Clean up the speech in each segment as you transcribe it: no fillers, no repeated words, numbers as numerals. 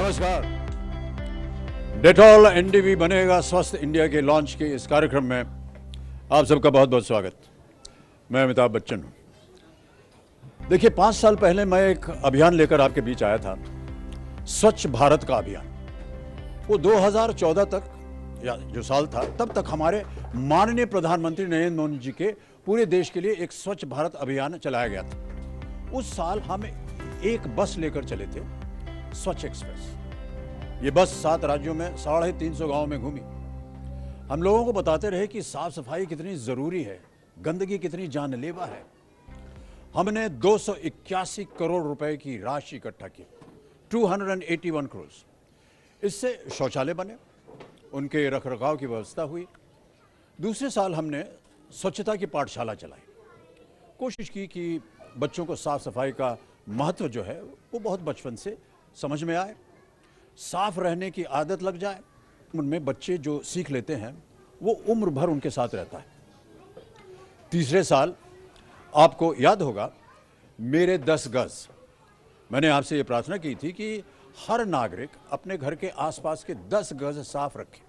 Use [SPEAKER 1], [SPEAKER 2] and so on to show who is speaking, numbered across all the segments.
[SPEAKER 1] नमस्कार। Dettol NDV बनेगा स्वस्थ इंडिया के लॉन्च के इस कार्यक्रम में आप सबका बहुत बहुत स्वागत। मैं अमिताभ बच्चन हूं। देखिए, 5 साल पहले मैं एक अभियान लेकर आपके बीच आया था, स्वच्छ भारत का अभियान। वो 2014 तक या जो साल था, तब तक हमारे माननीय प्रधानमंत्री नरेंद्र मोदी जी के पूरे देश के लिए एक स्वच्छ भारत अभियान चलाया गया था। उस साल हम एक बस लेकर चले थे, स्वच्छ एक्सप्रेस। ये बस 7 राज्यों में 350 गांव में घूमी। हम लोगों को बताते रहे कि साफ सफाई कितनी जरूरी है, गंदगी कितनी जानलेवा है। हमने 281 करोड़ रुपए की राशि इकट्ठा की, 281 करोड़। इससे शौचालय बने, उनके रखरखाव की व्यवस्था हुई। दूसरे साल हमने स्वच्छता की पाठशाला चलाई। कोशिश की कि बच्चों को साफ सफाई का महत्व जो है वो बहुत बचपन से समझ में आए, साफ रहने की आदत लग जाए। उनमें बच्चे जो सीख लेते हैं वो उम्र भर उनके साथ रहता है। तीसरे साल आपको याद होगा, मेरे 10 गज, मैंने आपसे ये प्रार्थना की थी कि हर नागरिक अपने घर के आसपास के 10 गज साफ रखे।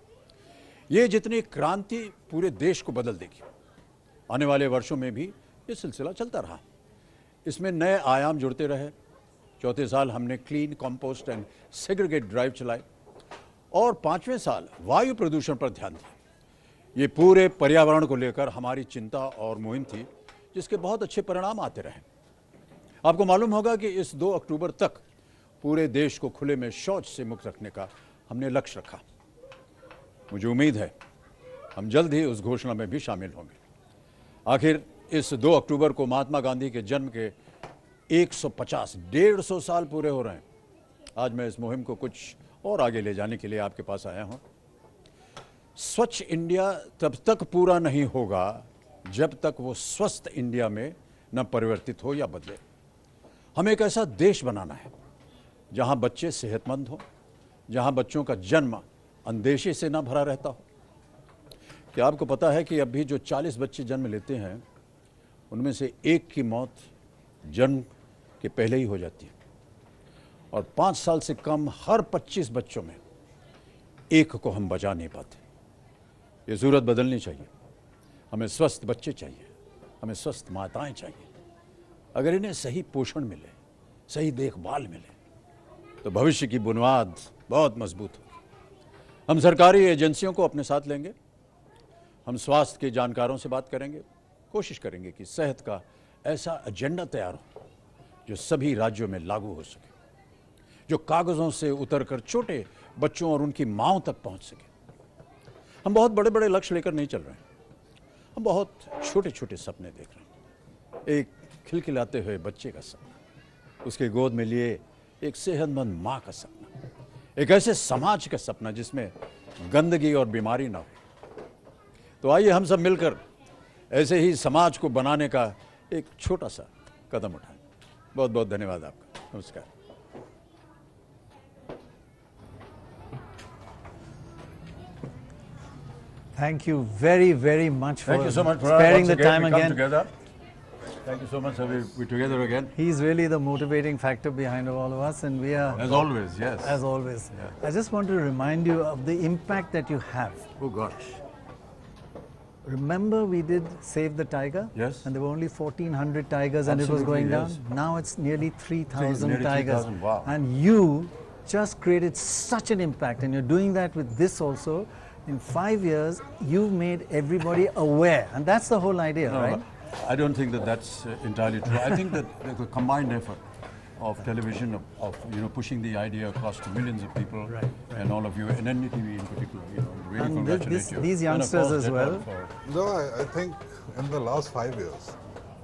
[SPEAKER 1] ये जितनी क्रांति पूरे देश को बदल देगी। आने वाले वर्षों में भी ये सिलसिला चलता रहा। इसमें नए आयाम जुड़ते रहे। चौथे साल हमने clean, compost and segregate drive चलाई और 5वें साल वायु प्रदूषण पर ध्यान दिया। ये पूरे पर्यावरण को लेकर हमारी चिंता और मुहिम थी, जिसके बहुत अच्छे परिणाम आते रहे। आपको मालूम होगा कि इस 2 अक्टूबर तक पूरे देश को खुले में शौच से मुक्त रखने का हमने लक्ष्य रखा। मुझे उम्मीद है हम जल्द ही उस घोषणा में भी शामिल होंगे। आखिर इस 2 अक्टूबर को महात्मा गांधी के जन्म के 150 साल पूरे हो रहे हैं। आज मैं इस मुहिम को कुछ और आगे ले जाने के लिए आपके पास आया हूं। स्वच्छ इंडिया तब तक पूरा नहीं होगा जब तक वो स्वस्थ इंडिया में न परिवर्तित हो या बदले। हमें एक ऐसा देश बनाना है जहां बच्चे सेहतमंद हों, जहां बच्चों का जन्म अंदेशे से न भरा रहता हो। क्या आपको पता है कि अभी जो 40 बच्चे जन्म लेते हैं, उनमें से एक की मौत जन्म के पहले ही हो जाती है, और 5 साल से कम हर 25 बच्चों में एक को हम बचा नहीं पाते। ये सूरत बदलनी चाहिए। हमें स्वस्थ बच्चे चाहिए, हमें स्वस्थ माताएं चाहिए। अगर इन्हें सही पोषण मिले, सही देखभाल मिले, तो भविष्य की बुनियाद बहुत मजबूत होगी। हम सरकारी एजेंसियों को अपने साथ लेंगे, हम स्वास्थ्य के जानकारों से बात करेंगे, कोशिश करेंगे कि सेहत का ऐसा एजेंडा तैयार हो जो सभी राज्यों में लागू हो सके, जो कागजों से उतरकर छोटे बच्चों और उनकी माँओं तक पहुंच सके। हम बहुत बड़े बड़े लक्ष्य लेकर नहीं चल रहे हैं, हम बहुत छोटे छोटे सपने देख रहे हैं। एक खिलखिलाते हुए बच्चे का सपना, उसके गोद में लिए एक सेहतमंद माँ का सपना, एक ऐसे समाज का सपना जिसमें गंदगी और बीमारी ना हो। तो आइए हम सब मिलकर ऐसे ही समाज को बनाने का एक छोटा सा कदम उठाएं। बहुत बहुत धन्यवाद आपका। नमस्कार।
[SPEAKER 2] Thank you very, very much for
[SPEAKER 1] Thank you so much for
[SPEAKER 2] sparing the
[SPEAKER 1] once again
[SPEAKER 2] time
[SPEAKER 1] we come
[SPEAKER 2] again.
[SPEAKER 1] together. Thank you so much. We're together again.
[SPEAKER 2] He's really the motivating factor behind all of us, and we are,
[SPEAKER 1] As always, yes.
[SPEAKER 2] as always.
[SPEAKER 1] Yeah.
[SPEAKER 2] I just want to remind you of the impact that you have.
[SPEAKER 1] Oh gosh.
[SPEAKER 2] Remember we did Save the Tiger?
[SPEAKER 1] Yes.
[SPEAKER 2] And there were only 1,400 tigers and it was
[SPEAKER 1] Absolutely,
[SPEAKER 2] going down.
[SPEAKER 1] yes.
[SPEAKER 2] Now it's nearly 3,000
[SPEAKER 1] Nearly
[SPEAKER 2] tigers.
[SPEAKER 1] 3,000, wow.
[SPEAKER 2] And you just created such an impact, and you're doing that with this also. In 5 years, you've made everybody aware, and that's the whole idea,
[SPEAKER 1] No,
[SPEAKER 2] right?
[SPEAKER 1] I don't think that that's entirely true. I think that the combined effort of television, of pushing the idea across to millions of people,
[SPEAKER 2] Right.
[SPEAKER 1] and all of you, and NDTV in particular, really
[SPEAKER 2] And
[SPEAKER 1] congratulate you.
[SPEAKER 2] these
[SPEAKER 1] And of
[SPEAKER 2] youngsters
[SPEAKER 1] course,
[SPEAKER 2] as
[SPEAKER 1] Dettol
[SPEAKER 2] well.
[SPEAKER 1] for-
[SPEAKER 3] No, I think in the last 5 years,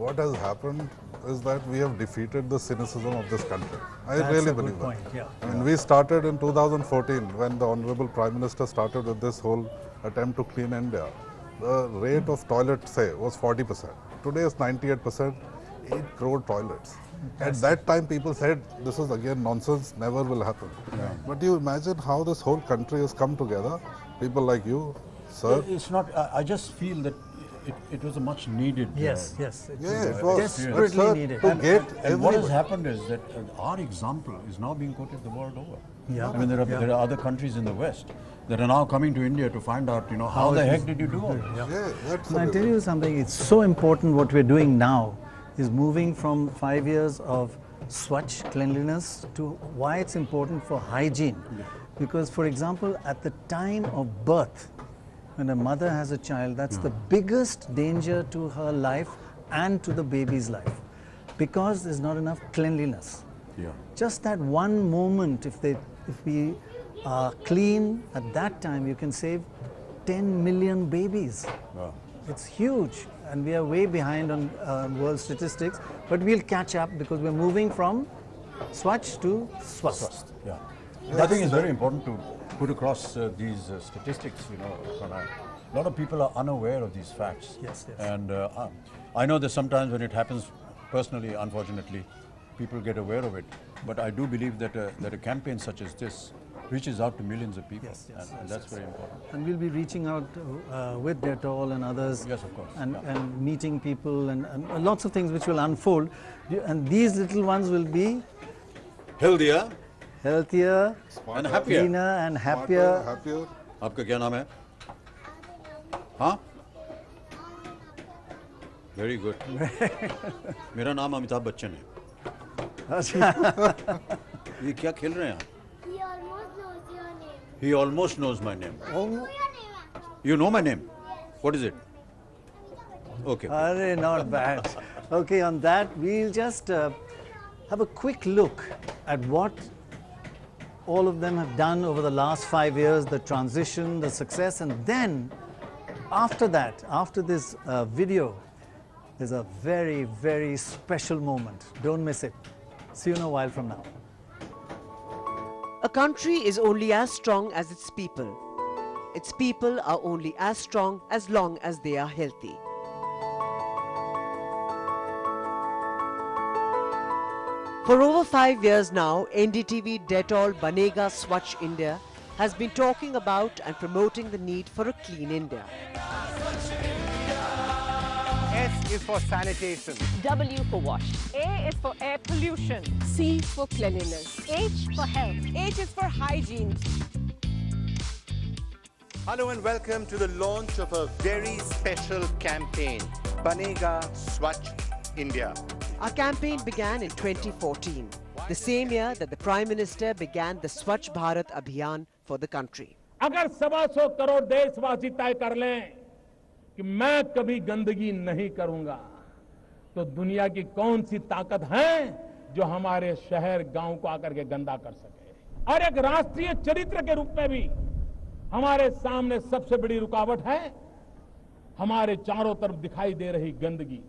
[SPEAKER 3] what has happened is that we have defeated the cynicism of this country. I
[SPEAKER 2] That's
[SPEAKER 3] really
[SPEAKER 2] a good
[SPEAKER 3] believe
[SPEAKER 2] point,
[SPEAKER 3] that.
[SPEAKER 2] yeah.
[SPEAKER 3] I mean, we started in 2014 when the Honorable Prime Minister started with this whole attempt to clean India. The rate of toilet, say, was 40%. Today is 98%, 8 crore toilets. At that time, people said, this is again nonsense, never will happen. But you imagine how this whole country has come together. People like you, sir.
[SPEAKER 1] It's not, I just feel that it was a much needed.
[SPEAKER 2] Yes, yes.
[SPEAKER 3] Yeah, it was
[SPEAKER 2] desperately
[SPEAKER 3] sir,
[SPEAKER 2] needed.
[SPEAKER 3] to get
[SPEAKER 1] And what has
[SPEAKER 3] everybody.
[SPEAKER 1] happened is that our example is now being quoted the world over.
[SPEAKER 2] Yeah.
[SPEAKER 1] I mean, there are other countries in the West that are now coming to India to find out, how the heck did you do all this?
[SPEAKER 3] Yeah, that's
[SPEAKER 2] And I
[SPEAKER 3] the
[SPEAKER 2] tell
[SPEAKER 3] reason.
[SPEAKER 2] you something, it's so important what we're doing now is moving from 5 years of Swachh cleanliness to why it's important for hygiene. Because, for example, at the time of birth, when a mother has a child, that's the biggest danger to her life and to the baby's life, because there's not enough cleanliness.
[SPEAKER 1] Yeah.
[SPEAKER 2] Just that one moment, if we are clean at that time, you can save 10 million babies.
[SPEAKER 1] Wow.
[SPEAKER 2] It's huge, and we are way behind on world statistics, but we'll catch up because we're moving from Swachh to Swasth.
[SPEAKER 1] Yeah. I think it's very important to put across these statistics, Prannoy. A lot of people are unaware of these facts.
[SPEAKER 2] Yes, yes.
[SPEAKER 1] And I know that sometimes when it happens personally, unfortunately, people get aware of it. But I do believe that a campaign such as this reaches out to millions of people.
[SPEAKER 2] Yes,
[SPEAKER 1] And that's very important.
[SPEAKER 2] And we'll be reaching out with Dettol and others.
[SPEAKER 1] Yes, of course.
[SPEAKER 2] And meeting people and lots of things which will unfold. And these little ones will be
[SPEAKER 1] Healthier
[SPEAKER 2] healthier,
[SPEAKER 1] and happier.
[SPEAKER 2] cleaner and
[SPEAKER 3] Smarter,
[SPEAKER 2] happier.
[SPEAKER 3] happier.
[SPEAKER 1] आपका क्या नाम है? हाँ? Very good. मेरा नाम अमिताभ बच्चन है। ये क्या खेल रहे हैं आप?
[SPEAKER 4] He almost knows your name.
[SPEAKER 1] He almost knows my name.
[SPEAKER 4] Know your name, Uncle.
[SPEAKER 1] You know my name? What is it? Okay.
[SPEAKER 2] Arre, not bad. Okay, on that, we'll just have a quick look at what all of them have done over the last 5 years, the transition, the success, and then after that, after this video, there's a very, very special moment. Don't miss it. See you in a while from now.
[SPEAKER 5] A country is only as strong as its people. Its people are only as strong as long as they are healthy. For over 5 years now, NDTV-Dettol Banega Swasth India has been talking about and promoting the need for a clean India.
[SPEAKER 6] S is for sanitation.
[SPEAKER 7] W for wash. A is for air pollution. C for cleanliness. H for health. H is for hygiene.
[SPEAKER 6] Hello and welcome to the launch of a very special campaign, Banega Swasth India.
[SPEAKER 5] Our campaign began in 2014, the same year that the Prime Minister began the Swachh Bharat Abhiyan for the country.
[SPEAKER 8] अगर 125 करोड़ देशवासी तय कर लें कि मैं कभी गंदगी नहीं करूंगा, तो दुनिया की कौन सी ताकत है जो हमारे शहर गांव को आकर के गंदा कर सके। और एक राष्ट्रीय चरित्र के रूप में भी हमारे सामने सबसे बड़ी रुकावट है हमारे चारों तरफ दिखाई दे रही गंदगी।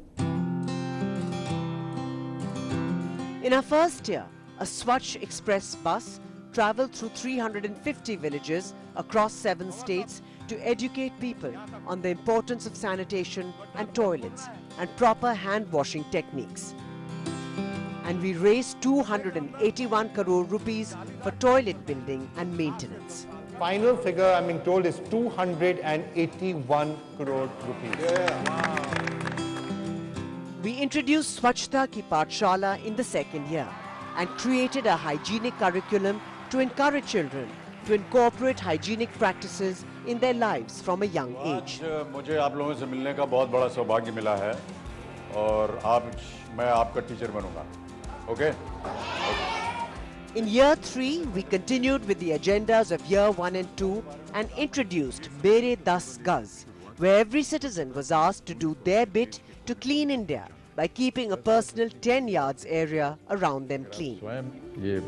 [SPEAKER 5] In our first year, a Swachh Express bus traveled through 350 villages across 7 states to educate people on the importance of sanitation and toilets and proper hand washing techniques. And we raised 281 crore rupees for toilet building and maintenance.
[SPEAKER 6] Final figure I'm being told is 281 crore rupees.
[SPEAKER 5] We introduced Swachhta Ki Pathshala in the second year and created a hygienic curriculum to encourage children to incorporate hygienic practices in their lives from a young age.
[SPEAKER 1] आज मुझे आप लोगों से मिलने का बहुत बड़ा सौभाग्य मिला है और मैं आपका टीचर बनूंगा, okay?
[SPEAKER 5] In year 3, we continued with the agendas of year 1 and 2 and introduced Bere Das Gaz, where every citizen was asked to do their bit to clean India by keeping a personal 10 yards area around them clean.
[SPEAKER 9] स्वयं ये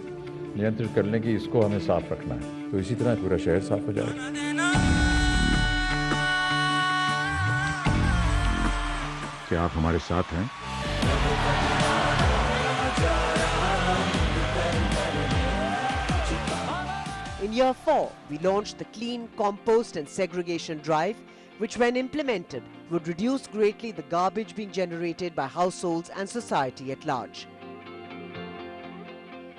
[SPEAKER 9] नियंत्रित करने की इसको हमें साफ रखना है, तो इसी तरह पूरा शहर साफ हो जाएगा। क्या आप हमारे साथ हैं?
[SPEAKER 5] In year 4, we launched the Clean Compost and Segregation Drive, which when implemented would reduce greatly the garbage being generated by households and society at large.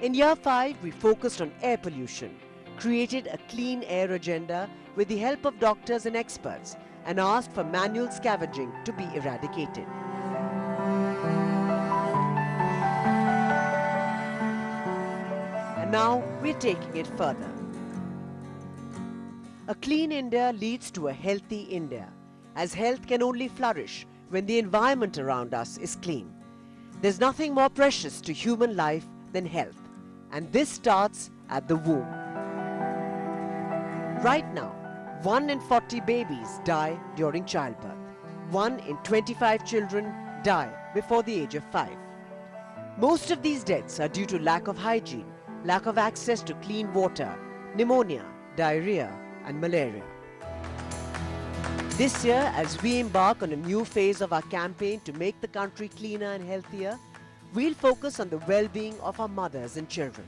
[SPEAKER 5] In year 5, we focused on air pollution, created a clean air agenda with the help of doctors and experts, and asked for manual scavenging to be eradicated. And now we're taking it further. A clean India leads to a healthy India, as health can only flourish when the environment around us is clean. There's nothing more precious to human life than health, and this starts at the womb. Right now, 1 in 40 babies die during childbirth. 1 in 25 children die before the age of 5. Most of these deaths are due to lack of hygiene, lack of access to clean water, pneumonia, diarrhea, and malaria. This year, as we embark on a new phase of our campaign to make the country cleaner and healthier, we'll focus on the well-being of our mothers and children.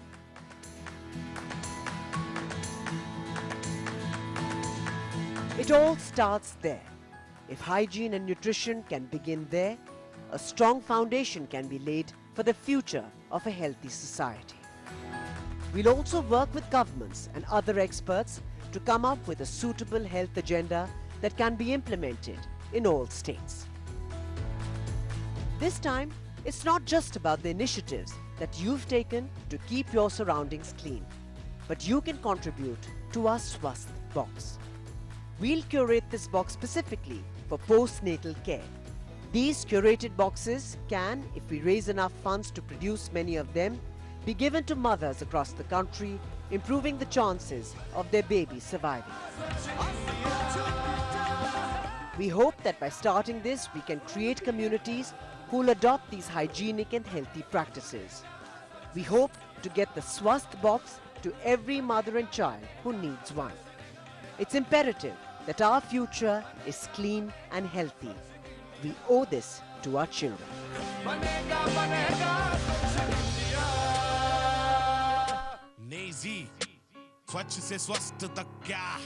[SPEAKER 5] It all starts there. If hygiene and nutrition can begin there, a strong foundation can be laid for the future of a healthy society. We'll also work with governments and other experts to come up with a suitable health agenda that can be implemented in all states. This time, it's not just about the initiatives that you've taken to keep your surroundings clean, but you can contribute to our Swasth box. We'll curate this box specifically for postnatal care. These curated boxes can, if we raise enough funds to produce many of them, be given to mothers across the country, improving the chances of their baby surviving. We hope that by starting this, we can create communities who will adopt these hygienic and healthy practices. We hope to get the Swasth box to every mother and child who needs one. It's imperative that our future is clean and healthy. We owe this to our children.
[SPEAKER 10] नहीं जी, स्वच्छ से स्वस्थ तक क्या?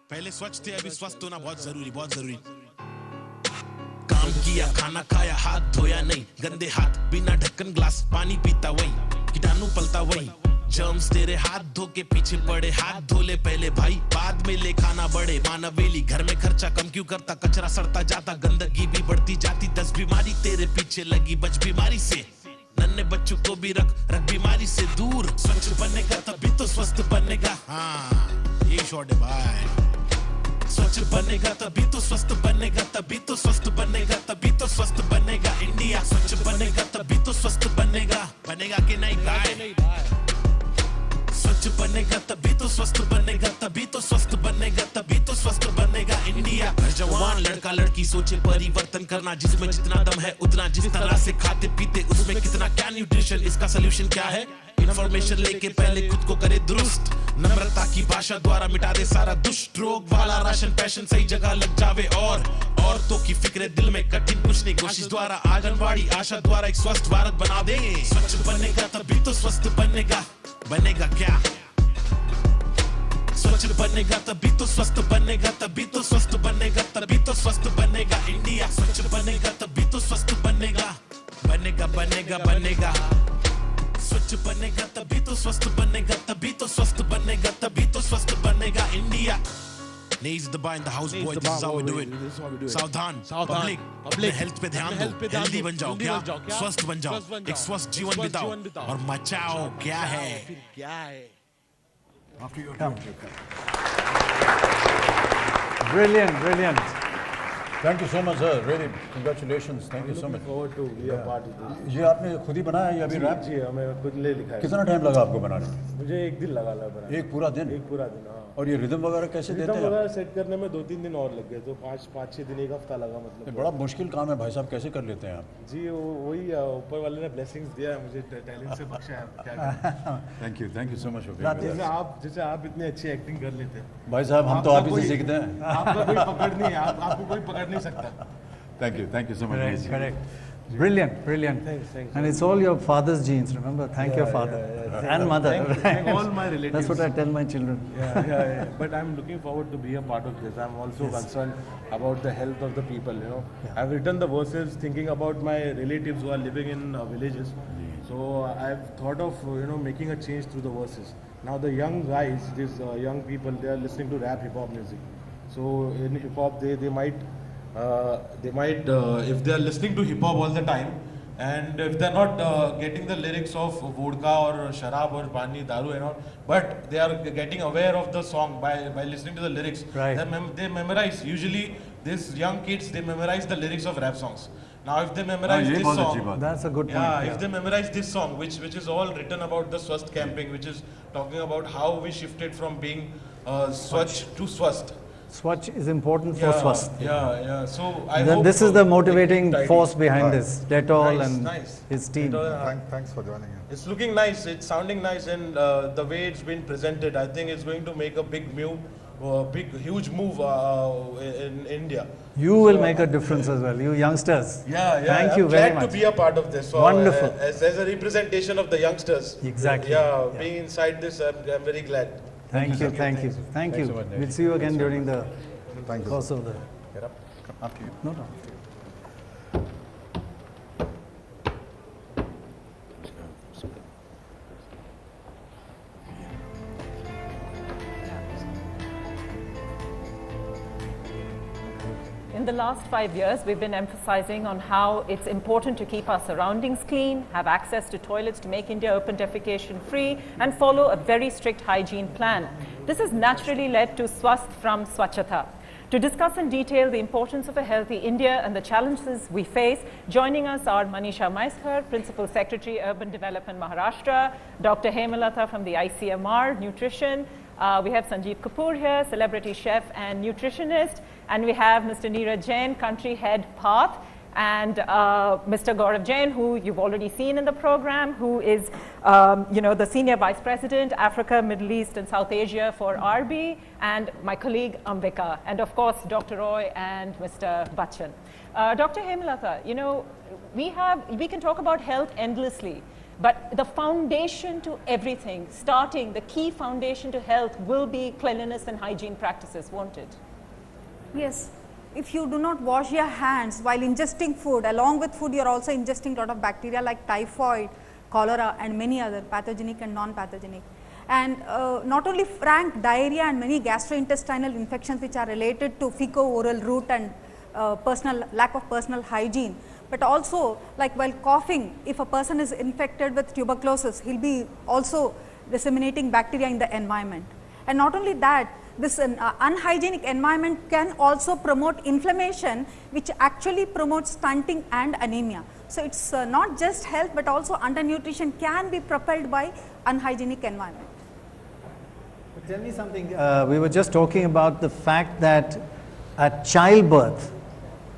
[SPEAKER 10] पहले स्वच्छ थे, अभी स्वस्थ होना बहुत जरूरी। काम किया, खाना खाया, हाथ धोया नहीं, गंदे हाथ, बिना ढक्कन ग्लास पानी पीता वही, कीटाणु पलता वही, जर्म्स तेरे हाथ धो के पीछे पड़े, हाथ धो ले पहले भाई, बाद में ले खाना बढ़े, मानवेली घर में खर्चा कम क्यों करता, कचरा सड़ता जाता, गंदगी भी बढ़ती जाती, 10 बीमारी तेरे पीछे लगी, बच बीमारी से, नन्हे बच्चों को भी रख बीमारी से दूर, स्वच्छ बनेगा तभी तो स्वस्थ बनेगा, हाँ ये शॉट है भाई, स्वच्छ बनेगा तभी तो स्वस्थ बनेगा, तभी तो स्वस्थ बनेगा, तभी तो स्वस्थ बनेगा इंडिया, स्वच्छ बनेगा तभी तो स्वस्थ बनेगा, बनेगा कि नहीं भाई, स्वच्छ बनेगा तभी तो स्वस्थ बनेगा, तभी तो स्वस्थ बनेगा, तभी तो स्वस्थ बनेगा इंडिया। हर जवान लड़का लड़की सोचे परिवर्तन करना, जिसमें जितना दम है उतना, जिस तरह से खाते पीते उसमें कितना, क्या न्यूट्रिशन, इसका सोल्यूशन क्या है, इंफॉर्मेशन लेके पहले खुद को करे दुरुस्त, नम्रता की भाषा द्वारा मिटा दे सारा दुष्ट, रोग वाला राशन पैशन सही जगह लग जावे, और औरतों की फिक्रे दिल में कठिन कुछ नहीं, कोशिश द्वारा आंगनवाड़ी आशा द्वारा एक स्वस्थ भारत बना दे, स्वच्छ बनेगा तभी तो स्वस्थ बनेगा, बनेगा क्या, स्वच्छ बनेगा तभी तो स्वस्थ बनेगा, तभी तो स्वस्थ बनेगा, तभी तो स्वस्थ बनेगा इंडिया, स्वच्छ बनेगा तभी तो स्वस्थ बनेगा, बनेगा बनेगा बनेगा, स्वच्छ बनेगा तभी तो स्वस्थ बनेगा, तभी तो स्वस्थ बनेगा, तभी तो स्वस्थ बनेगा India. Knees the bar in the house, boy. This is how we do it. सावधान, public, हेल्थ पे ध्यान दो, हेल्दी बन जाओ क्या, स्वस्थ बन जाओ, एक स्वस्थ जीवन बिताओ और मचाओ क्या है?
[SPEAKER 1] After your
[SPEAKER 2] Come.
[SPEAKER 1] turn.
[SPEAKER 2] Brilliant.
[SPEAKER 1] Thank you so much, sir. Really, congratulations. Thank you so much.
[SPEAKER 11] forward to be a part of this.
[SPEAKER 1] ये आपने खुद ही बनाया या अभी रैप?
[SPEAKER 11] जी हमें खुद ले लिखा है।
[SPEAKER 1] कितना टाइम लगा आपको बनाने में?
[SPEAKER 11] मुझे 1 दिन लगा बनाने।
[SPEAKER 1] एक पूरा दिन?
[SPEAKER 11] एक पूरा दिन, हाँ।
[SPEAKER 1] और ये रिदम वगैरह कैसे देते हैं?
[SPEAKER 11] रिदम वगैरह सेट करने में 2-3 दिन और लग गए, तो 5-6 दिन, 1 हफ्ता लगा मतलब।
[SPEAKER 1] बड़ा मुश्किल काम है भाई साहब, कैसे कर लेते हैं आप?
[SPEAKER 11] जी वही ऊपर वाले ने ब्लेसिंग्स दिया है मुझे, टैलेंट से बख्शा है, क्या करें।
[SPEAKER 1] Thank you so much.
[SPEAKER 11] जैसे आप इतनी अच्छी एक्टिंग कर लेते हैं
[SPEAKER 1] भाई साहब, हम तो आप ही से सीखते हैं।
[SPEAKER 11] आपका कोई पकड़ नहीं है, आपको कोई पकड़ नहीं सकता।
[SPEAKER 1] Thank you so much.
[SPEAKER 2] Correct. Brilliant.
[SPEAKER 11] Thanks.
[SPEAKER 2] And it's all your father's genes, remember? Thank your father and mother.
[SPEAKER 11] Thank all my relatives.
[SPEAKER 2] That's what I tell my children.
[SPEAKER 11] Yeah. But I'm looking forward to be a part of this. I'm also concerned about the health of the people, you know.
[SPEAKER 2] Yeah.
[SPEAKER 11] I've written the verses thinking about my relatives who are living in villages. So I've thought of, making a change through the verses. Now the young guys, these young people, they are listening to rap hip hop music. So in hip hop, they might if they are listening to hip hop all the time, and if they're not getting the lyrics of vodka or sharab or pani, daru and all, but they are getting aware of the song by listening to the lyrics.
[SPEAKER 2] Right.
[SPEAKER 11] They memorize. Usually, these young kids, they memorize the lyrics of rap songs. Now, if they memorize this song,
[SPEAKER 2] That's a good point.
[SPEAKER 11] yeah, if they memorize this song, which is all written about the Swachh campaign, which is talking about how we shifted from being Swachh to Swasth.
[SPEAKER 2] Swachh is important for Swasth.
[SPEAKER 11] Yeah. So I
[SPEAKER 2] Then
[SPEAKER 11] hope
[SPEAKER 2] this is the motivating
[SPEAKER 11] tidy.
[SPEAKER 2] force behind this, Dettol
[SPEAKER 11] Nice,
[SPEAKER 2] and
[SPEAKER 11] nice.
[SPEAKER 2] his team.
[SPEAKER 11] Dettol,
[SPEAKER 3] Thanks for joining in.
[SPEAKER 11] it's looking nice. It's sounding nice, and the way it's been presented, I think it's going to make a big move, huge move in India.
[SPEAKER 2] You will make a difference as well, you youngsters.
[SPEAKER 11] Yeah.
[SPEAKER 2] Thank you
[SPEAKER 11] I'm
[SPEAKER 2] very
[SPEAKER 11] glad
[SPEAKER 2] much.
[SPEAKER 11] to be a part of this. So,
[SPEAKER 2] Wonderful.
[SPEAKER 11] As a representation of the youngsters.
[SPEAKER 2] Exactly.
[SPEAKER 11] Yeah,
[SPEAKER 2] Yeah.
[SPEAKER 11] being inside this, I'm very glad.
[SPEAKER 2] Thank you.
[SPEAKER 1] Thanks so much,
[SPEAKER 2] We'll see you again during the
[SPEAKER 3] Thank you.
[SPEAKER 2] course of the...
[SPEAKER 3] Up to you.
[SPEAKER 2] No.
[SPEAKER 7] In the last 5 years, we've been emphasizing on how it's important to keep our surroundings clean, have access to toilets to make India open defecation free, and follow a very strict hygiene plan. This has naturally led to Swasth from Swachhta. To discuss in detail the importance of a healthy India and the challenges we face, joining us are Manisha Maiskar, Principal Secretary, Urban Development, Maharashtra, Dr. Hemalata from the ICMR, Nutrition. We have Sanjeev Kapoor here, celebrity chef and nutritionist. And we have Mr. Neeraj Jain, country head Path, and Mr. Gaurav Jain, who you've already seen in the program, who is the Senior Vice President, Africa, Middle East and South Asia for RB, and my colleague Ambika, and of course Dr. Roy and Mr. Bachchan. Dr. Hemalata, we can talk about health endlessly, but the foundation to everything, the key foundation to health will be cleanliness and hygiene practices, won't it?
[SPEAKER 12] Yes. If you do not wash your hands while ingesting food, along with food you are also ingesting a lot of bacteria like typhoid, cholera and many other pathogenic and non-pathogenic. And not only frank diarrhea and many gastrointestinal infections which are related to fecal-oral route and lack of personal hygiene, but also like while coughing, if a person is infected with tuberculosis, he will be also disseminating bacteria in the environment. And not only that, this unhygienic environment can also promote inflammation, which actually promotes stunting and anemia. So it's not just health, but also undernutrition can be propelled by unhygienic environment.
[SPEAKER 2] But tell me something, we were just talking about the fact that at childbirth,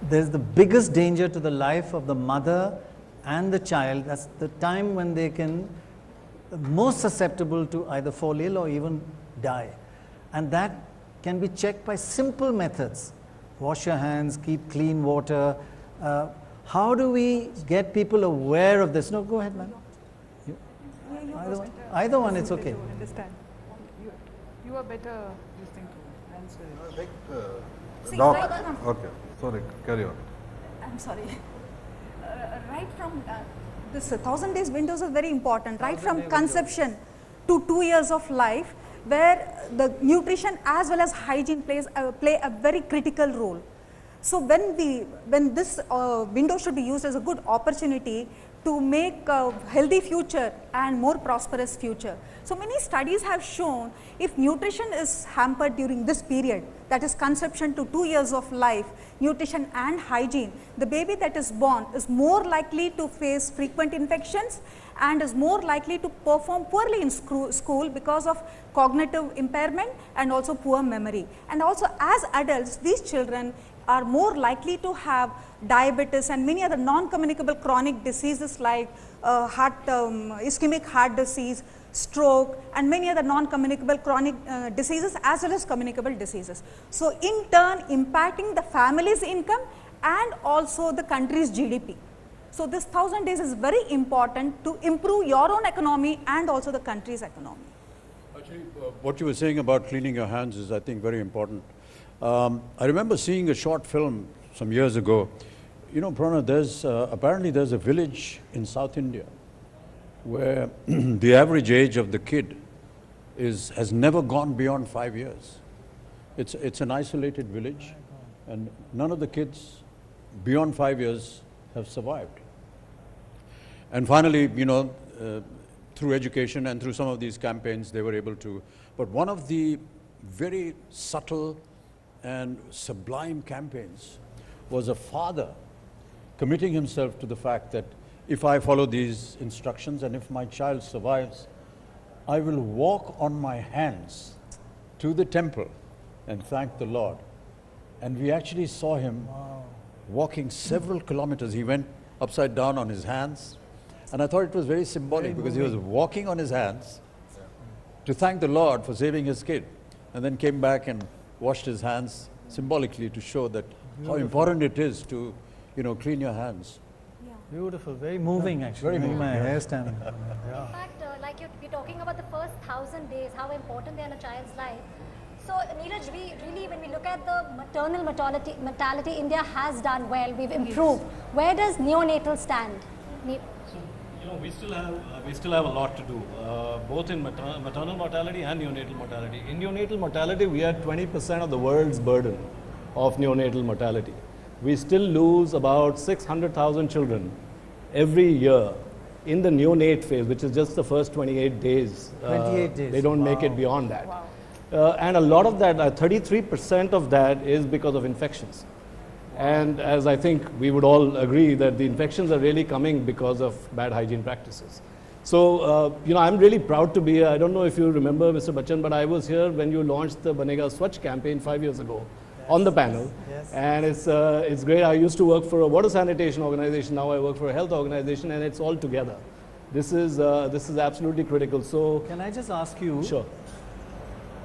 [SPEAKER 2] there's the biggest danger to the life of the mother and the child. That's the time when they can most susceptible to either fall ill or even die. And that can be checked by simple methods. Wash your hands, keep clean water. How do we get people aware of this? No, go ahead, ma'am. Either one, it's okay.
[SPEAKER 12] Understand.
[SPEAKER 13] You are better listening to answer.
[SPEAKER 3] Doc, okay, sorry, carry on.
[SPEAKER 12] I'm sorry. Right from this 1000 days windows is very important, right from conception to 2 years of life, where the nutrition as well as hygiene play a very critical role. So when this window should be used as a good opportunity to make a healthy future and more prosperous future. So many studies have shown if nutrition is hampered during this period, that is conception to 2 years of life, nutrition and hygiene, the baby that is born is more likely to face frequent infections and is more likely to perform poorly in school because of cognitive impairment and also poor memory. And also as adults, these children are more likely to have diabetes and many other non-communicable chronic diseases like ischemic heart disease, stroke and many other non-communicable chronic diseases as well as communicable diseases. So in turn impacting the family's income and also the country's GDP. So this 1000 days is very important to improve your own economy and also the country's economy.
[SPEAKER 1] Actually, what you were saying about cleaning your hands is, I think, very important. I remember seeing a short film some years ago. You know, Prannoy, apparently there's a village in South India where the average age of the kid has never gone beyond 5 years. It's an isolated village, and none of the kids beyond 5 years have survived. And finally, you know, through education and through some of these campaigns, they were able to. But one of the very subtle and sublime campaigns was a father committing himself to the fact that if I follow these instructions and if my child survives, I will walk on my hands to the temple and thank the Lord. And we actually saw him walking several kilometers. He went upside down on his hands. And I thought it was very symbolic because he was walking on his hands to thank the Lord for saving his kid, and then came back and washed his hands symbolically to show that how important it is to, you know, clean your hands.
[SPEAKER 2] Beautiful, very moving actually.
[SPEAKER 1] Very moving,
[SPEAKER 2] My
[SPEAKER 1] yeah.
[SPEAKER 2] hair standing.
[SPEAKER 14] In fact, like we're talking about the first 1,000 days, how important they are in a child's life. So, Neeraj, we really, when we look at the maternal mortality, India has done well. We've improved. Where does neonatal stand?
[SPEAKER 15] You know, we still have a lot to do, both in maternal mortality and neonatal mortality. In neonatal mortality, we are 20% of the world's burden of neonatal mortality. We still lose about 600,000 children every year in the neonate phase, which is just the first 28 days.
[SPEAKER 2] 28 days.
[SPEAKER 15] They don't make it beyond that. And a lot of that, 33% of that is because of infections. And as I think we would all agree that the infections are really coming because of bad hygiene practices. So, you know, I'm really proud to be here. I don't know if you remember, Mr. Bachchan, but I was here when you launched the Banega Swachh campaign 5 years ago on the panel.
[SPEAKER 2] Yes.
[SPEAKER 15] And it's great. I used to work for a water sanitation organization. Now I work for a health organization, and it's all together. This is absolutely critical. So,
[SPEAKER 2] can I just ask you?
[SPEAKER 15] Sure.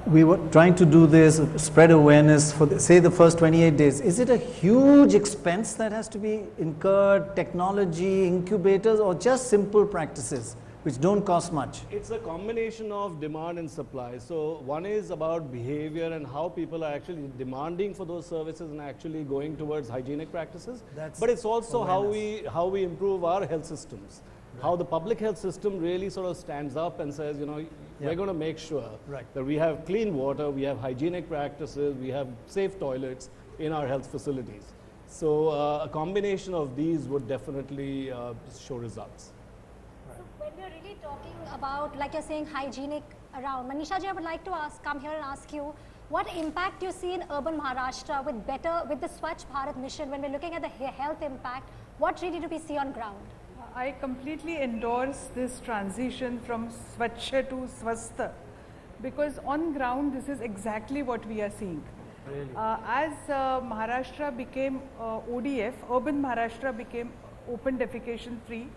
[SPEAKER 2] We were trying to do this, spread awareness for, say, the first 28 days. Is it a huge expense that has to be incurred, technology, incubators, or just simple practices which don't cost much?
[SPEAKER 15] It's a combination of demand and supply. So one is about behavior and how people are actually demanding for those services and actually going towards hygienic practices. But it's also how we improve our health systems. How the public health system really sort of stands up and says, you know, we're going to make sure that we have clean water, we have hygienic practices, we have safe toilets in our health facilities. So a combination of these would definitely show results.
[SPEAKER 14] So when we're really talking about, like you're saying, hygienic around, Manisha ji, I would like to come here and ask you, what impact do you see in urban Maharashtra with the Swachh Bharat mission? When we're looking at the health impact, what really do we see on ground?
[SPEAKER 13] I completely endorse this transition from Swachh to Swachhta, because on ground this is exactly what we are seeing. Really? As Maharashtra became ODF, urban Maharashtra became open defecation free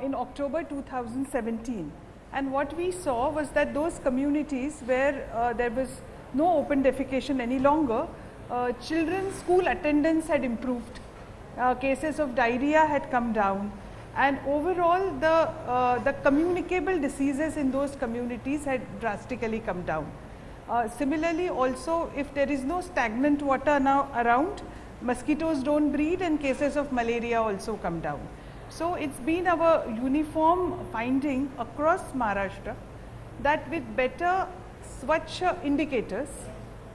[SPEAKER 13] in October 2017. And what we saw was that those communities where there was no open defecation any longer, children's school attendance had improved, cases of diarrhea had come down, and overall the communicable diseases in those communities had drastically come down. Similarly also, if there is no stagnant water now around, mosquitoes don't breed and cases of malaria also come down. So it's been our uniform finding across Maharashtra that with better Swachh indicators,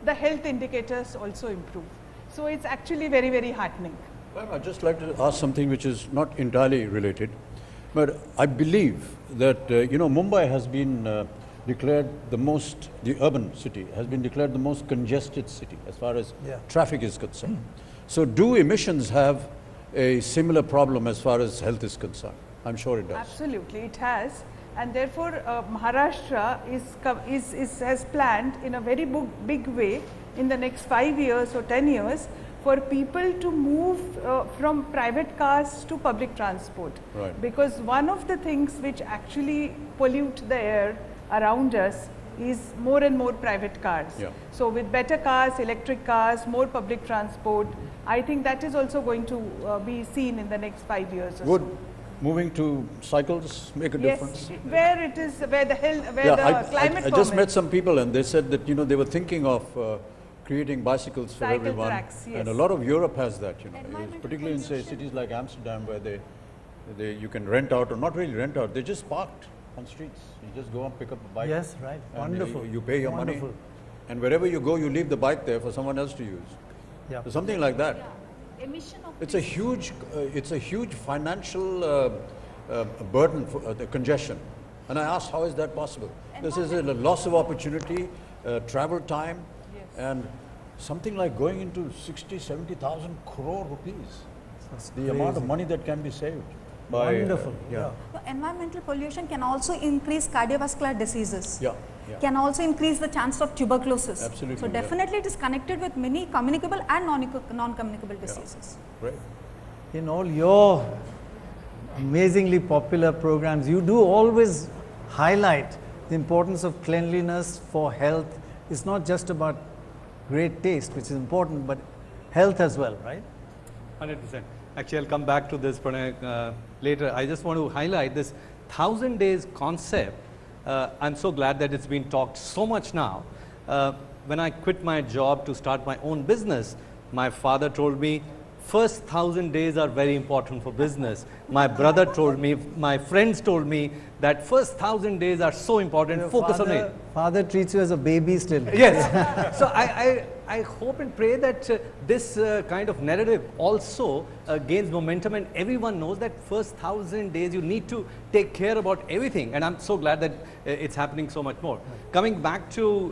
[SPEAKER 13] the health indicators also improve. So it's actually very, very heartening.
[SPEAKER 1] Well, I'd just like to ask something which is not entirely related, but I believe that, you know, Mumbai has been declared the urban city has been declared the most congested city as far as traffic is concerned. So do emissions have a similar problem as far as health is concerned? I'm sure it does.
[SPEAKER 13] Absolutely, it has. And therefore, Maharashtra has planned in a very big way in the next 5 years or 10 years for people to move from private cars to public transport.
[SPEAKER 1] Right.
[SPEAKER 13] Because one of the things which actually pollute the air around us is more and more private cars.
[SPEAKER 1] Yeah.
[SPEAKER 13] So with better cars, electric cars, more public transport, I think that is also going to be seen in the next 5 years or
[SPEAKER 1] Would
[SPEAKER 13] so.
[SPEAKER 1] moving to cycles make a difference?
[SPEAKER 13] Yes, where it is, where the climate
[SPEAKER 1] I just met some people and they said that, you know, they were thinking of creating bicycles for
[SPEAKER 13] Cycle
[SPEAKER 1] everyone.
[SPEAKER 13] tracks, yes.
[SPEAKER 1] And a lot of Europe has that, you know, particularly in, say, cities like Amsterdam, where you can rent out, or not really rent out, they're just parked on streets. You just go and pick up a bike.
[SPEAKER 2] Yes, right.
[SPEAKER 1] And
[SPEAKER 2] Wonderful.
[SPEAKER 1] You pay your
[SPEAKER 2] Wonderful.
[SPEAKER 1] money and wherever you go, you leave the bike there for someone else to use.
[SPEAKER 2] Yeah.
[SPEAKER 1] So something like that.
[SPEAKER 13] Emission of
[SPEAKER 1] It's a huge financial burden for the congestion. And I asked, how is that possible? This is a loss of opportunity, travel time, and something like going into 70,000 crore rupees.
[SPEAKER 2] That's
[SPEAKER 1] the amount of
[SPEAKER 2] crazy.
[SPEAKER 1] money that can be saved. By,
[SPEAKER 2] Wonderful.
[SPEAKER 1] yeah.
[SPEAKER 12] So environmental pollution can also increase cardiovascular diseases.
[SPEAKER 1] Yeah. Yeah.
[SPEAKER 12] Can also increase the chance of tuberculosis.
[SPEAKER 1] Absolutely,
[SPEAKER 12] So
[SPEAKER 1] yeah.
[SPEAKER 12] definitely it is connected with many communicable and non-communicable diseases.
[SPEAKER 1] Right.
[SPEAKER 2] In all your amazingly popular programs, you do always highlight the importance of cleanliness for health. It's not just about great taste, which is important, but health as well, right?
[SPEAKER 15] 100%. Actually, I'll come back to this Prannoy, later. I just want to highlight this 1,000 days concept. I'm so glad that it's been talked so much now. When I quit my job to start my own business, my father told me, first 1,000 days are very important for business. My brother told me, my friends told me that first 1,000 days are so important, focus on it.
[SPEAKER 2] Father treats you as a baby still.
[SPEAKER 15] Yes. So I hope and pray that this kind of narrative also gains momentum, and everyone knows that first 1,000 days you need to take care about everything, and I'm so glad that it's happening so much more. Coming back to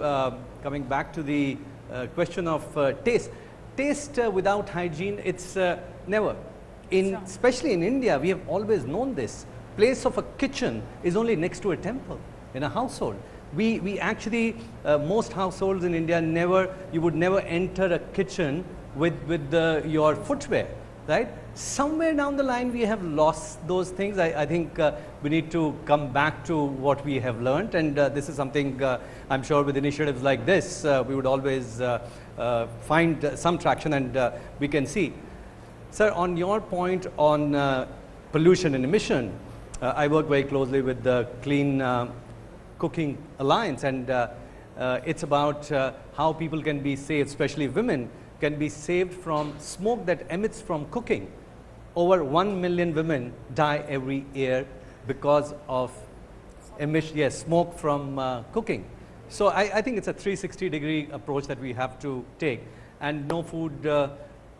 [SPEAKER 15] the question of taste. Taste without hygiene, it's never. Especially in India, we have always known this. Place of a kitchen is only next to a temple in a household. We actually, most households in India you would never enter a kitchen with your footwear, right? Somewhere down the line we have lost those things. I think we need to come back to what we have learned, and this is something I'm sure with initiatives like this, we would always find some traction, and we can see. Sir, on your point on pollution and emission, I work very closely with the Clean Cooking Alliance, and it's about how people can be saved, especially women, can be saved from smoke that emits from cooking. Over 1 million women die every year because of smoke from cooking. So I think it's a 360-degree approach that we have to take, and no food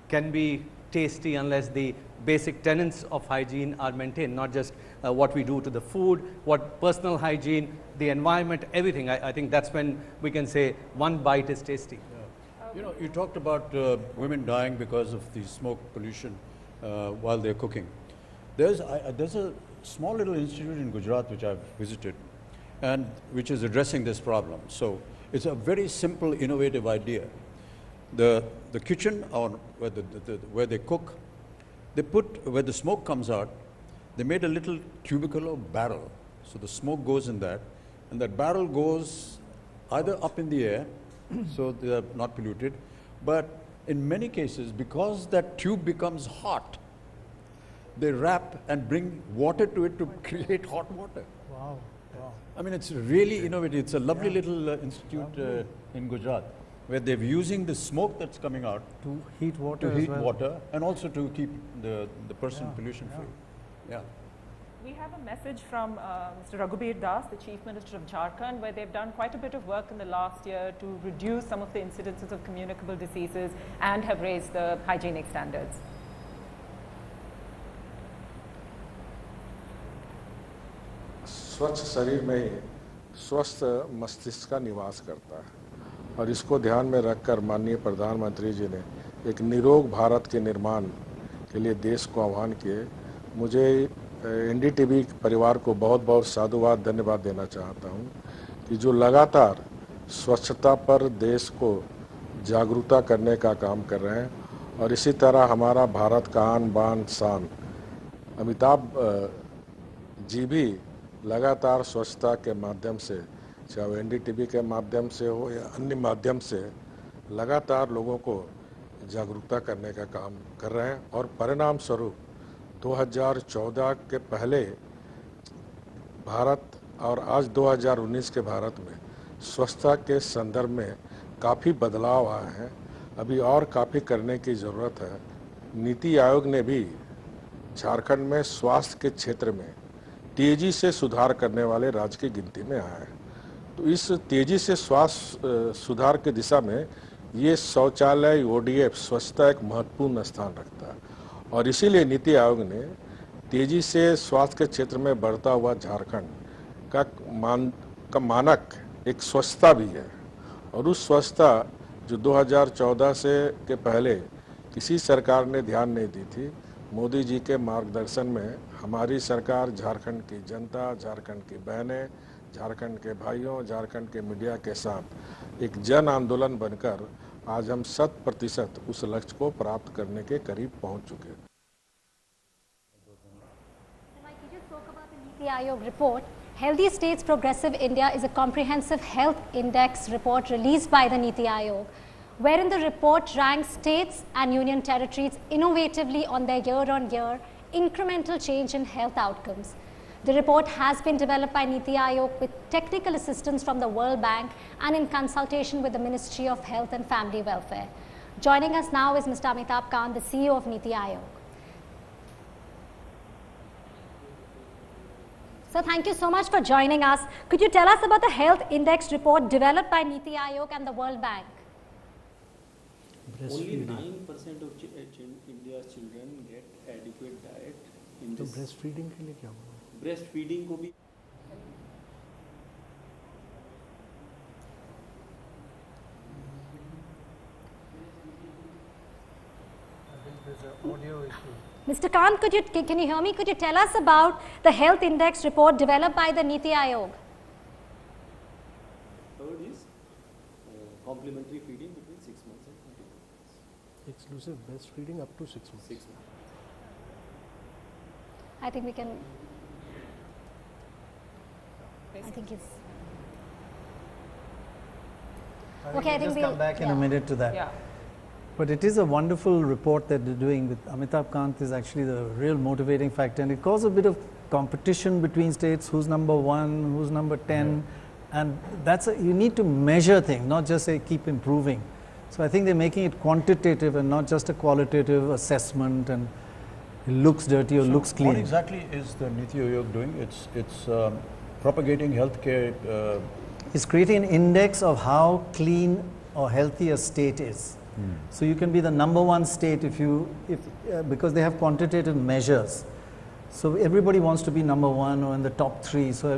[SPEAKER 15] can be tasty unless the basic tenets of hygiene are maintained, not just what we do to the food, what personal hygiene, the environment, everything. I think that's when we can say one bite is tasty.
[SPEAKER 1] Yeah. You know, you talked about women dying because of the smoke pollution while they're cooking. There's a small little institute in Gujarat which I've visited, and which is addressing this problem. So it's a very simple, innovative idea. The kitchen, or where they cook, they put, where the smoke comes out, they made a little cubicle or barrel. So the smoke goes in that, and that barrel goes either up in the air, so they are not polluted, but in many cases, because that tube becomes hot, they wrap and bring water to it to create hot water.
[SPEAKER 2] Wow. Wow.
[SPEAKER 1] I mean, it's really innovative. It's a lovely little institute in Gujarat, where they're using the smoke that's coming out
[SPEAKER 2] to heat water,
[SPEAKER 1] and also to keep the person pollution free. Yeah.
[SPEAKER 7] We have a message from Mr. Raghubir Das, the Chief Minister of Jharkhand, where they've done quite a bit of work in the last year to reduce some of the incidences of communicable diseases and have raised the hygienic standards.
[SPEAKER 16] स्वच्छ शरीर में ही स्वस्थ मस्तिष्क का निवास करता है, और इसको ध्यान में रखकर माननीय प्रधानमंत्री जी ने एक निरोग भारत के निर्माण के लिए देश को आह्वान किए। मुझे एनडीटीवी परिवार को बहुत बहुत साधुवाद धन्यवाद देना चाहता हूं कि जो लगातार स्वच्छता पर देश को जागरूकता करने का काम कर रहे हैं, और इसी तरह हमारा भारत का आन बान शान अमिताभ जी भी लगातार स्वच्छता के माध्यम से, चाहे वो एनडीटीवी के माध्यम से हो या अन्य माध्यम से, लगातार लोगों को जागरूकता करने का काम कर रहे हैं। और परिणाम स्वरूप 2014 के पहले भारत और आज 2019 के भारत में स्वच्छता के संदर्भ में काफ़ी बदलाव आए हैं। अभी और काफ़ी करने की ज़रूरत है। नीति आयोग ने भी झारखंड में स्वास्थ्य के क्षेत्र में तेजी से सुधार करने वाले राज्य की गिनती में आया है। तो इस तेजी से स्वास्थ्य सुधार की दिशा में ये शौचालय ODF स्वच्छता एक महत्वपूर्ण स्थान रखता है और इसीलिए नीति आयोग ने तेजी से स्वास्थ्य के क्षेत्र में बढ़ता हुआ झारखंड का मानक एक स्वच्छता भी है और उस स्वच्छता जो 2014 से के पहले किसी सरकार ने ध्यान नहीं दी थी, मोदी जी के मार्गदर्शन में हमारी सरकार झारखंड की जनता, झारखंड की बहनें, झारखंड के भाइयों, झारखंड के मीडिया के साथ एक जन आंदोलन बनकर आज हम 100% उस लक्ष्य को प्राप्त करने के करीब पहुंच चुके हैं।
[SPEAKER 14] Niti Aayog report, Healthy States Progressive India is a comprehensive health index report released by the Niti Aayog, wherein the report ranks states and union territories innovatively on their year-on-year incremental change in health outcomes. The report has been developed by Niti Aayog with technical assistance from the World Bank and in consultation with the Ministry of Health and Family Welfare. Joining us now is Mr. Amitabh Kant, the CEO of Niti Aayog. So thank you so much for joining us. Could you tell us about the health index report developed by Niti Aayog and the World Bank?
[SPEAKER 17] Only 9% of India's children get adequate diet in this.
[SPEAKER 2] breastfeeding के लिए क्या हुआ?
[SPEAKER 17] Breastfeeding को भी
[SPEAKER 14] Mr. Kant, can you hear me? Could you tell us about the health index report developed by the Niti Aayog?
[SPEAKER 17] Third is complementary feeding between 6 months and 20 months.
[SPEAKER 2] Exclusive breastfeeding up to 6 months.
[SPEAKER 17] 6 months.
[SPEAKER 14] I think we can. I think it's. Okay, I think
[SPEAKER 2] we'll
[SPEAKER 14] we'll
[SPEAKER 2] come back in a minute to that.
[SPEAKER 7] Yeah.
[SPEAKER 2] But it is a wonderful report that they're doing with Amitabh Kant is actually the real motivating factor, and it caused a bit of competition between states, who's number 1, who's number 10, and that's you need to measure things, not just say keep improving. So I think they're making it quantitative and not just a qualitative assessment and it looks dirty or looks clean.
[SPEAKER 1] What exactly is the Niti Aayog doing? It's propagating healthcare.
[SPEAKER 2] It's creating an index of how clean or healthy a state is. So you can be the #1 state because they have quantitative measures. So everybody wants to be #1 or in the top 3. So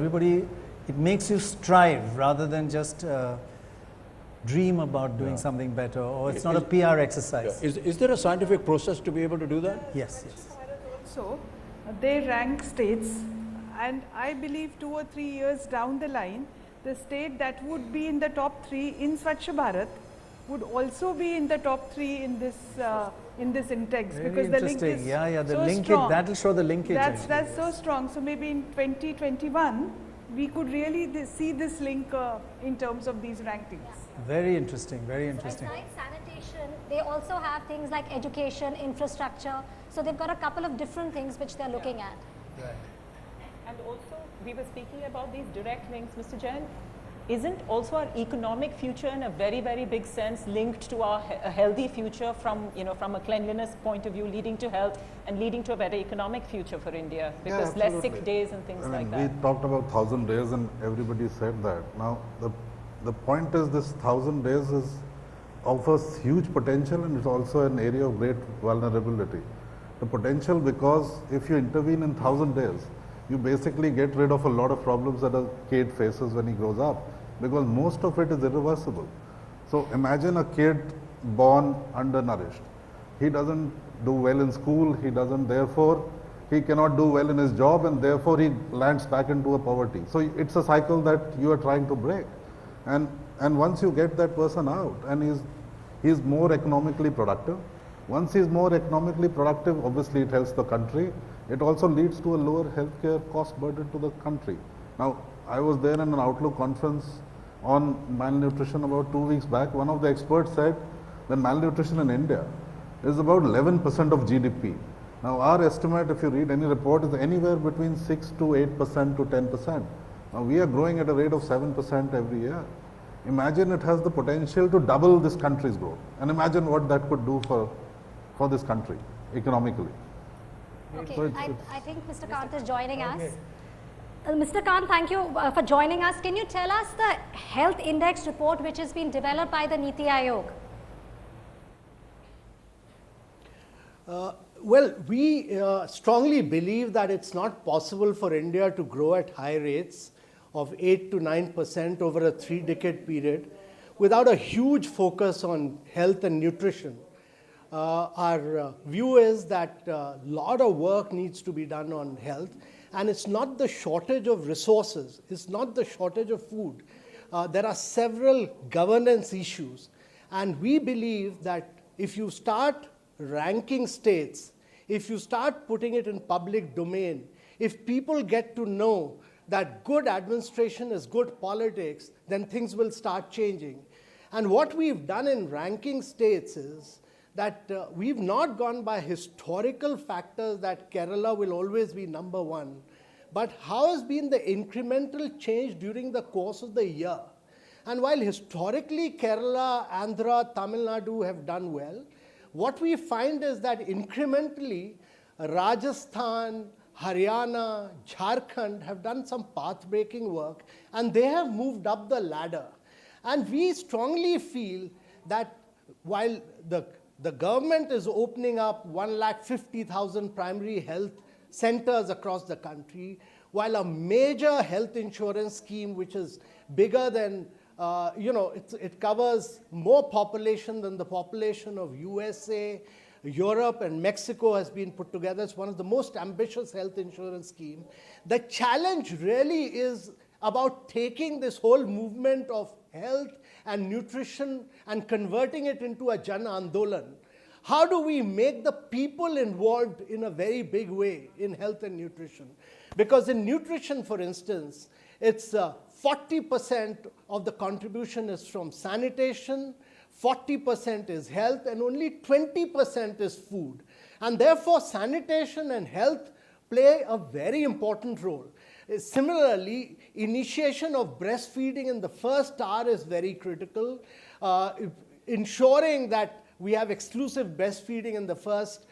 [SPEAKER 2] it makes you strive rather than just dream about doing something better, or it's not a PR exercise.
[SPEAKER 1] Is there a scientific process to be able to do that?
[SPEAKER 2] Yes.
[SPEAKER 13] So they rank states, and I believe 2 or 3 years down the line, the state that would be in the top 3 in Swachh Bharat would also be in the top 3 in this index.
[SPEAKER 2] Very
[SPEAKER 13] because the link is
[SPEAKER 2] the
[SPEAKER 13] so
[SPEAKER 2] linkage,
[SPEAKER 13] strong.
[SPEAKER 2] that will show the linkage.
[SPEAKER 13] That's so strong. So maybe in 2021 we could really see this link in terms of these rankings.
[SPEAKER 2] Very interesting, very interesting.
[SPEAKER 14] So besides sanitation, they also have things like education, infrastructure. So they've got a couple of different things which they're looking at.
[SPEAKER 2] Right.
[SPEAKER 7] And also, we were speaking about these direct links, Mr. Jain. Isn't also our economic future in a very, very big sense linked to our a healthy future from a cleanliness point of view, leading to health and leading to a better economic future for India, because less sick days and things like that.
[SPEAKER 3] We talked about 1,000 days and everybody said that. Now the point is this 1,000 days offers huge potential, and it's also an area of great vulnerability. The potential because if you intervene in 1,000 days, you basically get rid of a lot of problems that a kid faces when he grows up, because most of it is irreversible. So imagine a kid born undernourished. He doesn't do well in school, therefore he cannot do well in his job, and therefore he lands back into a poverty. So it's a cycle that you are trying to break. And once you get that person out and he's more economically productive, once he's more economically productive, obviously it helps the country. It also leads to a lower healthcare cost burden to the country. Now, I was there in an Outlook conference on malnutrition about 2 weeks back. One of the experts said that malnutrition in India is about 11% of GDP. Now, our estimate, if you read any report, is anywhere between 6 to 8% to 10%. Now, we are growing at a rate of 7% every year. Imagine it has the potential to double this country's growth. And imagine what that could do for this country economically.
[SPEAKER 14] Okay,
[SPEAKER 3] So
[SPEAKER 14] I think Mr. Kant is joining us. Mr. Khan, thank you for joining us. Can you tell us the health index report which has been developed by the Niti Aayog?
[SPEAKER 18] Well, we strongly believe that it's not possible for India to grow at high rates of 8 to 9% over a 3-decade period without a huge focus on health and nutrition. Our view is that a lot of work needs to be done on health, and it's not the shortage of resources, it's not the shortage of food. There are several governance issues, and we believe that if you start ranking states, if you start putting it in public domain, if people get to know that good administration is good politics, then things will start changing. And what we've done in ranking states is that we've not gone by historical factors that Kerala will always be number one, but how has been the incremental change during the course of the year. And while historically Kerala, Andhra, Tamil Nadu have done well, what we find is that incrementally Rajasthan, Haryana, Jharkhand have done some path-breaking work, and they have moved up the ladder. And we strongly feel that while the government is opening up 150,000 primary health centers across the country, while a major health insurance scheme which is bigger than, it covers more population than the population of USA, Europe and Mexico has been put together. It's one of the most ambitious health insurance schemes. The challenge really is about taking this whole movement of health and nutrition and converting it into a Jan Andolan. How do we make the people involved in a very big way in health and nutrition? Because in nutrition, for instance, it's 40% of the contribution is from sanitation, 40% is health, and only 20% is food. And therefore, sanitation and health play a very important role. Similarly, initiation of breastfeeding in the first hour is very critical. Ensuring that we have exclusive breastfeeding in the first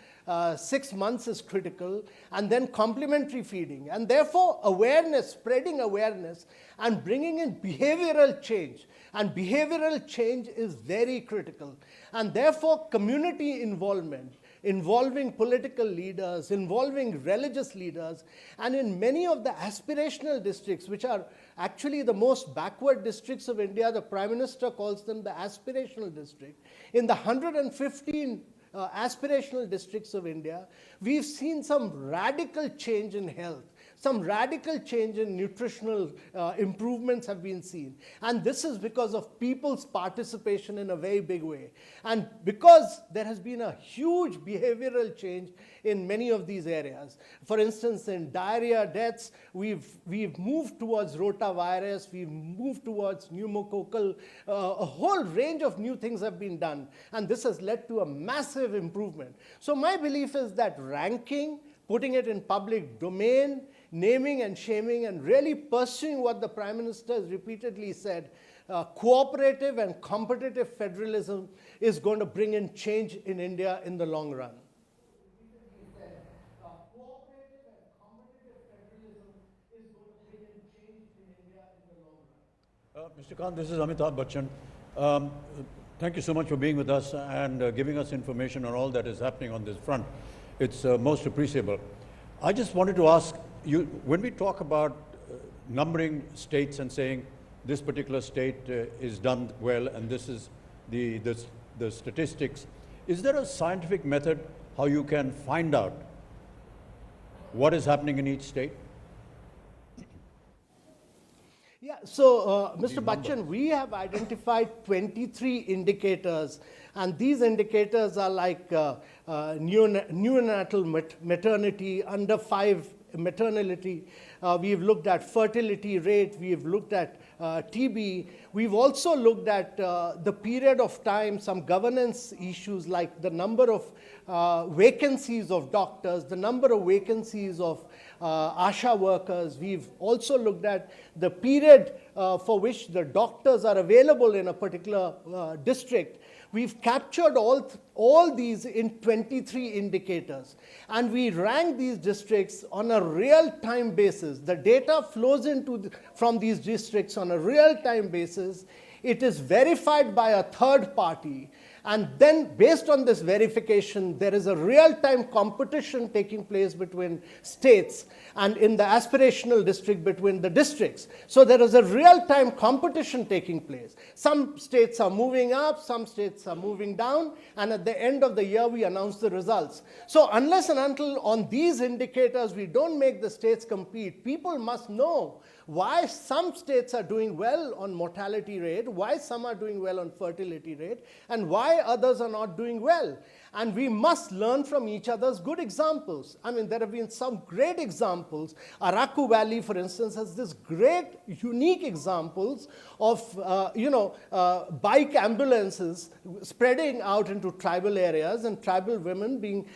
[SPEAKER 18] 6 months is critical, and then complementary feeding. And therefore, awareness, spreading awareness, and bringing in behavioral change. And behavioral change is very critical. And therefore, community involvement, involving political leaders, involving religious leaders, and in many of the aspirational districts, which are actually the most backward districts of India, the Prime Minister calls them the aspirational district. In the 115 aspirational districts of India, we've seen some radical change in health. Some radical change in nutritional improvements have been seen. And this is because of people's participation in a very big way. And because there has been a huge behavioral change in many of these areas. For instance, in diarrhea deaths, we've moved towards rotavirus, we've moved towards pneumococcal, a whole range of new things have been done. And this has led to a massive improvement. So my belief is that ranking, putting it in public domain, naming and shaming, and really pursuing what the Prime Minister has repeatedly said, cooperative and competitive federalism is going to bring in change in India in the long run.
[SPEAKER 1] Mr. Khan, this is Amitabh Bachchan. Thank you so much for being with us and giving us information on all that is happening on this front. It's most appreciable. I just wanted to ask you, when we talk about numbering states and saying this particular state is done well and this is the statistics, is there a scientific method how you can find out what is happening in each state?
[SPEAKER 18] Yeah, so Mr. Bachchan, we have identified 23 indicators, and these indicators are like neonatal maternity, under 5 maternity. We've looked at fertility rate, we've looked at TB. We've also looked at the period of time, some governance issues like the number of vacancies of doctors, the number of vacancies of ASHA workers. We've also looked at the period for which the doctors are available in a particular district. We've captured all these in 23 indicators, and we rank these districts on a real-time basis. The data flows from these districts on a real-time basis. It is verified by a third party, and then based on this verification, there is a real-time competition taking place between states, and in the aspirational district between the districts. So there is a real-time competition taking place. Some states are moving up, some states are moving down, and at the end of the year we announce the results. So unless and until on these indicators we don't make the states compete, people must know why some states are doing well on mortality rate, why some are doing well on fertility rate, and why others are not doing well. And we must learn from each other's good examples. I mean, there have been some great examples. Araku Valley, for instance, has this great, unique examples of, bike ambulances spreading out into tribal areas and tribal women being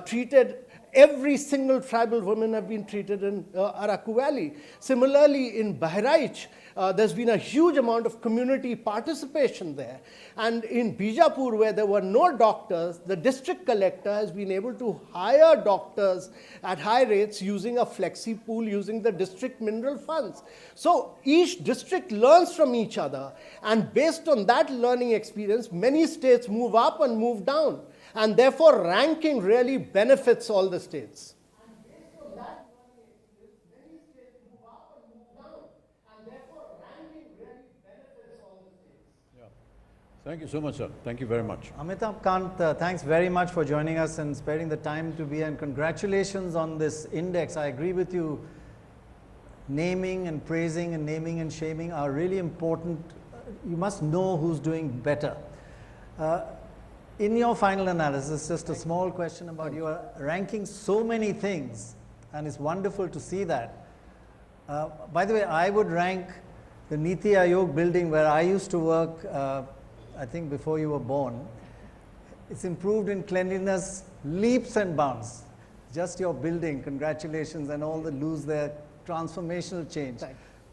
[SPEAKER 18] treated. Every single tribal woman have been treated in Araku Valley. Similarly, in Bahraich, there's been a huge amount of community participation there. And in Bijapur, where there were no doctors, the district collector has been able to hire doctors at high rates using a flexi pool, using the district mineral funds. So each district learns from each other. And based on that learning experience, many states move up and move down. And therefore, ranking really benefits all the states.
[SPEAKER 1] Thank you so much, sir. Thank you very much.
[SPEAKER 2] Amitabh Kant, thanks very much for joining us and sparing the time to be, and congratulations on this index. I agree with you. Naming and praising and naming and shaming are really important. You must know who's doing better. In your final analysis, just a small question about you are ranking so many things, and it's wonderful to see that. By the way, I would rank the Niti Aayog building where I used to work, I think before you were born. It's improved in cleanliness leaps and bounds. Just your building, congratulations, and all the loos there, transformational change.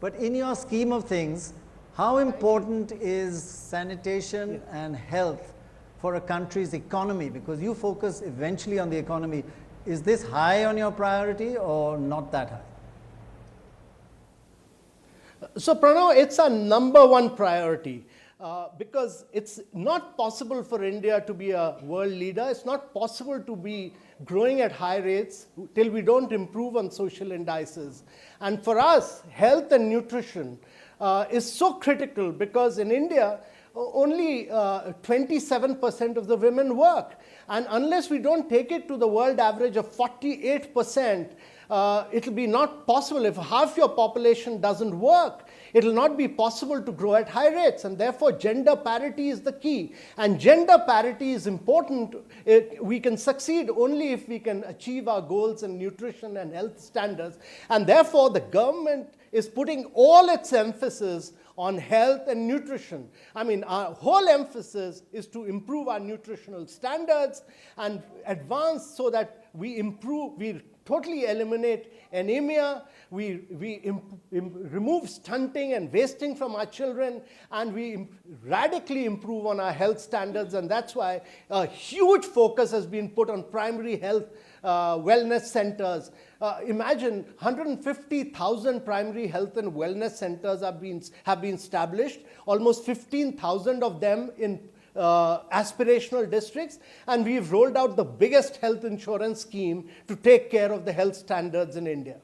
[SPEAKER 2] But in your scheme of things, how important is sanitation and health for a country's economy? Because you focus eventually on the economy. Is this high on your priority or not that high?
[SPEAKER 18] So Prannoy, it's a #1 priority because it's not possible for India to be a world leader. It's not possible to be growing at high rates till we don't improve on social indices. And for us, health and nutrition is so critical because in India, only 27% of the women work. And unless we don't take it to the world average of 48%, it'll be not possible. If half your population doesn't work, it'll not be possible to grow at high rates. And therefore, gender parity is the key. And gender parity is important. We can succeed only if we can achieve our goals in nutrition and health standards. And therefore, the government is putting all its emphasis on health and nutrition. I mean, our whole emphasis is to improve our nutritional standards and advance so that we totally eliminate anemia, we remove stunting and wasting from our children, and we radically improve on our health standards. And that's why a huge focus has been put on primary health wellness centers. Imagine 150,000 primary health and wellness centers have been established, almost 15,000 of them in aspirational districts, and we've rolled out the biggest health insurance scheme to take care of the health standards in India.